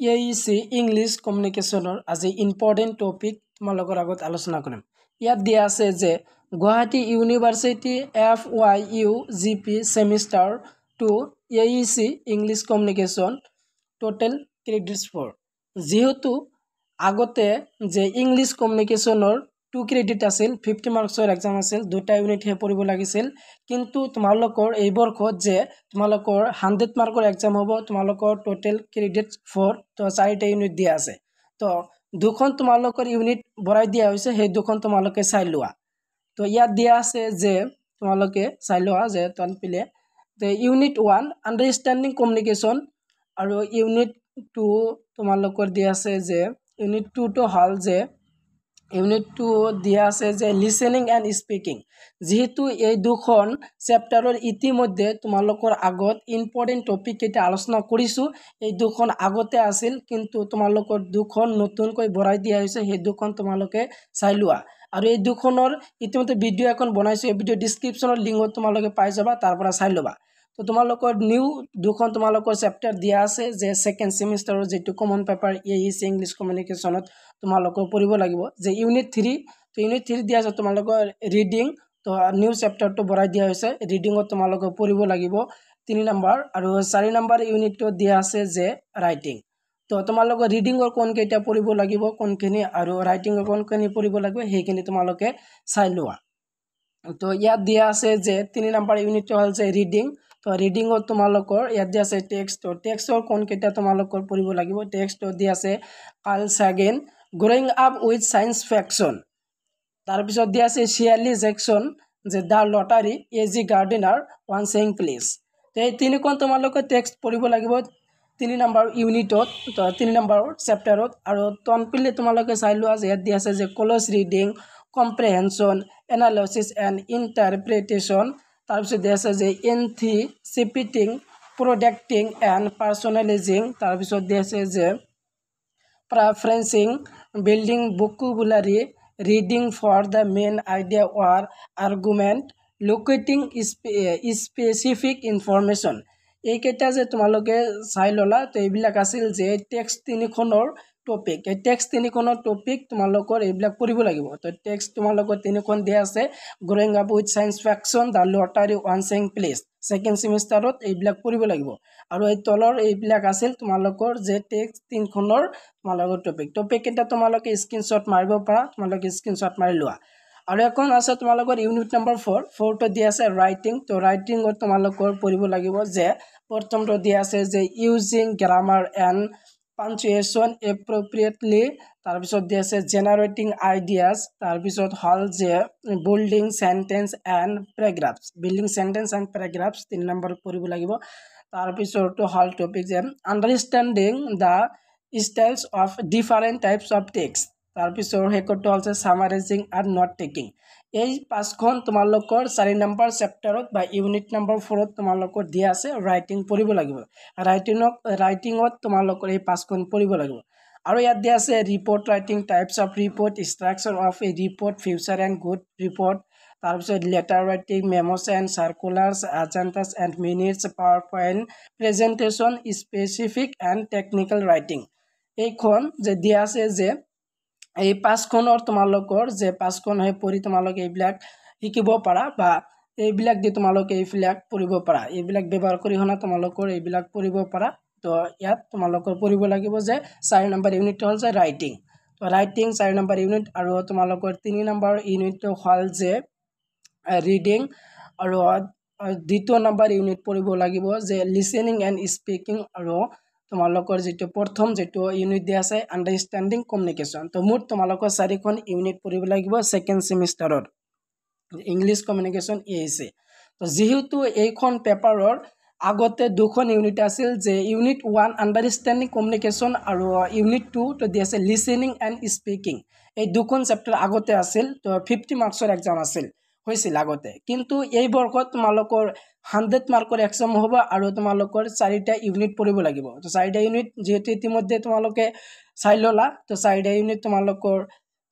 AEC English কমিউনিকেশ্যনৰ আজি important topic তোমালোকৰ আগত আলোচনা কৰিম। ইয়াত দিয়া আছে যে Guwahati university FYUGP semester 2 AEC English communication total credits for. যেহেতু আগতে যে ইংলিছ কমিউনিকেশ্যনৰ 2 ক্ৰেডিট আছিল, 50 মাৰ্কছৰ এক্সাম আছিল, 2টা ইউনিটহে পঢ়িব লাগিছিল। কিন্তু তোমালোকৰ এই বৰ্ষত যে তোমালোকৰ 100 মাৰ্কৰ এক্সাম হ'ব, তোমালোকৰ টোটেল ক্ৰেডিটছ 4, তো 4টা ইউনিট দিয়া আছে। তো দুখন তোমালোকৰ ইউনিট বঢ়াই দিয়া হৈছে, সেই দুখন তোমালোকে চাই লোৱা। তো ইয়াত দিয়া আছে যে তোমালোকে চাই লোৱা যে তনপিলে ইউনিট 1 আণ্ডাৰষ্টেণ্ডিং কমিউনিকেশ্যন আৰু ইউনিট 2 তোমালোকৰ দিয়া আছে যে ইউনিট 2টো হ'ল যে ইউনিট 2 দিয়া আছে যে লিসেনিং এণ্ড স্পিকিং। যেহেতু এই দুখন চেপ্টাৰৰ ইতিমধ্যে তোমালোকৰ আগত ইম্পৰ্টেণ্ট টপিক কেইটা আলোচনা কৰিছোঁ, এই দুখন আগতে আছিল কিন্তু তোমালোকৰ দুখন নতুনকৈ বঢ়াই দিয়া হৈছে, সেই দুখন তোমালোকে চাই লোৱা। আৰু এই দুখনৰ ইতিমধ্যে ভিডিঅ' এখন বনাইছোঁ, এই ভিডিঅ' ডিছক্ৰিপশ্যনৰ লিংকত তোমালোকে পাই যাবা, তাৰ পৰা চাই ল'বা। তো তোমালোকৰ নিউ দুখন তোমালোকৰ চেপ্টাৰ দিয়া আছে যে ছেকেণ্ড ছেমিষ্টাৰৰ যিটো কমন পেপাৰ AEC ইংলিছ কমিউনিকেশ্যনত তোমালোকৰ পঢ়িব লাগিব। যে ইউনিট 3, তো ইউনিট 3 দিয়া আছে তোমালোকৰ ৰিডিং, তো নিউ চেপ্টাৰটো বঢ়াই দিয়া হৈছে, ৰিডিঙত তোমালোকে পঢ়িব লাগিব 3 নম্বৰ। আৰু 4 নম্বৰ ইউনিটটো দিয়া আছে যে ৰাইটিং। তো তোমালোকৰ ৰিডিঙৰ কোনকেইটা পঢ়িব লাগিব, কোনখিনি আৰু ৰাইটিঙৰ কোনখিনি পঢ়িব লাগিব, সেইখিনি তোমালোকে চাই লোৱা। তো ইয়াত দিয়া আছে যে 3 নম্বৰ ইউনিটটো হ'ল যে ৰিডিং। তো ৰিডিঙত তোমালোকৰ ইয়াত দিয়া আছে টেক্সট। তো টেক্সটৰ কোনকেইটা তোমালোকৰ পঢ়িব লাগিব, টেক্সটটো দিয়া আছে Carl Sagan growing up with science fiction. তাৰপিছত দিয়া আছে শিয়ালি জেকচন যে the lottery, AG Gardiner, on saying please. তো এই তিনিখন তোমালোকে টেক্সট পঢ়িব লাগিব 3 নম্বৰ ইউনিটত, তো 3 নম্বৰ চেপ্টাৰত। আৰু তনপিলে তোমালোকে চাই লোৱা যে ইয়াত দিয়া আছে যে close reading, comprehension, analysis and interpretation. তাৰপিছত দিয়া আছে যে এন্থিচিপেটিং, প্ৰডাক্টিং এণ্ড পাৰ্চনেলাইজিং। তাৰপিছত দিয়া আছে যে preferencing, building vocabulary, reading for the main idea or argument, locating specific information. এইকেইটা যে তোমালোকে চাই ল'লা, তো এইবিলাক আছিল যে টেক্সট 3খনৰ টপিক। এই টেক্সট 3খনৰ টপিক তোমালোকৰ এইবিলাক পঢ়িব লাগিব। তো টেক্সট তোমালোকৰ 3খন দিয়া আছে, growing up with science fiction, the lottery, on saying please. Second ছেমিষ্টাৰত এইবিলাক পঢ়িব লাগিব। আৰু এই তলৰ এইবিলাক আছিল তোমালোকৰ যে টেক্সট 3খনৰ তোমালোকৰ টপিক কেইটা তোমালোকে স্ক্ৰীনশ্বট মাৰিব পাৰা, তোমালোকে স্ক্ৰীনশ্বট মাৰি লোৱা। আৰু এখন আছে তোমালোকৰ ইউনিট নম্বৰ 4টো দিয়া আছে ৰাইটিং। তো ৰাইটিঙত তোমালোকৰ পঢ়িব লাগিব যে প্ৰথমটো দিয়া আছে যে ইউজিং গ্ৰামাৰ এণ্ড পাঞ্চুৱেশ্যন এপ্ৰপ্ৰিয়েটলি। তাৰপিছত দিয়া আছে জেনাৰেটিং আইডিয়াছ। তাৰপিছত হ'ল যে building sentence and paragraphs, 3 number পঢ়িব লাগিব। তাৰপিছতো হ'ল টপিক যে understanding the styles of different types of text. তাৰপিছৰ শেষৰটো হ'ল যে ছামাৰাইজিং আৰু নোট টেকিং। এই 5খন তোমালোকৰ 4 নম্বৰ চেপ্টাৰত বা ইউনিট নম্বৰ 4ত তোমালোকৰ দিয়া আছে ৰাইটিং পঢ়িব লাগিব। ৰাইটিঙত তোমালোকৰ এই 5খন পঢ়িব লাগিব। আৰু ইয়াত দিয়া আছে report writing, types of report, structure of a report, features and good report. তাৰপিছত letter writing, memos and circulars, agendas and minutes, power point presentation, specific and technical writing. এইখন যে দিয়া আছে যে এই 5খনৰ তোমালোকৰ যে 5খনহে পঢ়ি তোমালোকে এইবিলাক শিকিব পাৰা, বা এইবিলাক দি তোমালোকে এইবিলাক পঢ়িব পাৰা, এইবিলাক ব্যৱহাৰ কৰি হ'লে তোমালোকৰ এইবিলাক পঢ়িব পাৰা। তো ইয়াত তোমালোকৰ পঢ়িব লাগিব যে 4 নম্বৰ ইউনিটটো হ'ল যে ৰাইটিং। তো ৰাইটিং 4 নম্বৰ ইউনিট। আৰু তোমালোকৰ 3 নম্বৰ ইউনিটটো হ'ল যে ৰিডিং। আৰু 2 নম্বৰ ইউনিট পঢ়িব লাগিব যে লিচেনিং এণ্ড স্পিকিং। আৰু তোমালোকৰ যিটো প্ৰথম যিটো ইউনিট দিয়া আছে আণ্ডাৰষ্টেণ্ডিং কমিউনিকেশ্যন। তো মুঠ তোমালোকৰ 4খন ইউনিট পঢ়িব লাগিব ছেকেণ্ড ছেমিষ্টাৰত ইংলিছ কমিউনিকেশ্যন AEC। তো যিহেতু এইখন পেপাৰৰ আগতে 2খন ইউনিট আছিল, যে ইউনিট 1 আণ্ডাৰষ্টেণ্ডিং কমিউনিকেশ্যন আৰু ইউনিট 2 তো দিয়া আছে লিচেনিং এণ্ড স্পিকিং। এই 2খন চেপ্টাৰ আগতে আছিল, তো 50 মাৰ্কছৰ এক্সাম হৈছিল আগতে। কিন্তু এই বৰ্ষত তোমালোকৰ 100 মাৰ্কৰ এক্সাম হ'ব আৰু তোমালোকৰ 4টা ইউনিট পঢ়িব লাগিব। তো 4টা ইউনিট যিহেতু ইতিমধ্যে তোমালোকে চাই ল'লা, তো 4টা ইউনিট তোমালোকৰ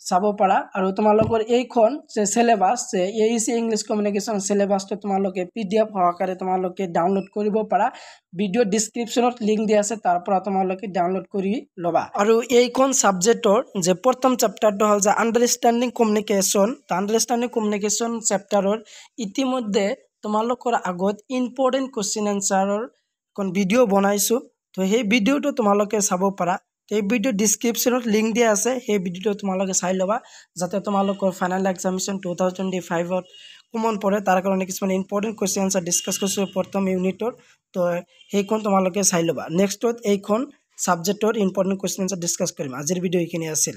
চাব পাৰা আৰু তোমালোকৰ এইখন যে সিলেবাস যে AEC ইংলিছ কমিউনিকেশ্যন সিলেবাসটো তোমালোকে PDF সহকাৰে তোমালোকে ডাউনলোড কৰিব পাৰা ভিডিও ডেসক্ৰিপচনত লিংক দিয়া আছে তাৰ পৰা তোমালোকে ডাউনলোড কৰি লবা আৰু এইখন সাবজেক্টৰ যে প্ৰথম চেপ্টাৰটো হল যে আন্ডাৰষ্টেণ্ডিং কমিউনিকেশ্যন চেপ্টাৰৰ ইতিমধ্যে তোমালোকৰ আগত ইম্পৰ্টেন্ট কোশ্চেন আনসাৰৰ কোন ভিডিও বনাইছো তো সেই ভিডিওটো তোমালোকে চাব পাৰা এই ভিডিও ডেসক্ৰিপচনত লিংক দিয়া আছে সেই ভিডিওটো তোমালোকে চাই লবা যাতে তোমালোকৰ ফাইনাল এক্সামিনেশ্যন 2025 ত কমন পৰে তাৰ কাৰণে কিছুমান ইম্পৰ্টেন্ট কোশ্চেন আনসাৰ ডিসকাস কৰিছো প্ৰথম ইউনিটৰ তো সেইখন তোমালোকে চাই লবা নেক্সটত এইখন সাবজেক্টৰ ইম্পৰ্টেন্ট কোশ্চেন আনসাৰ ডিসকাস কৰিম আজিৰ ভিডিও এইখিনি আছিল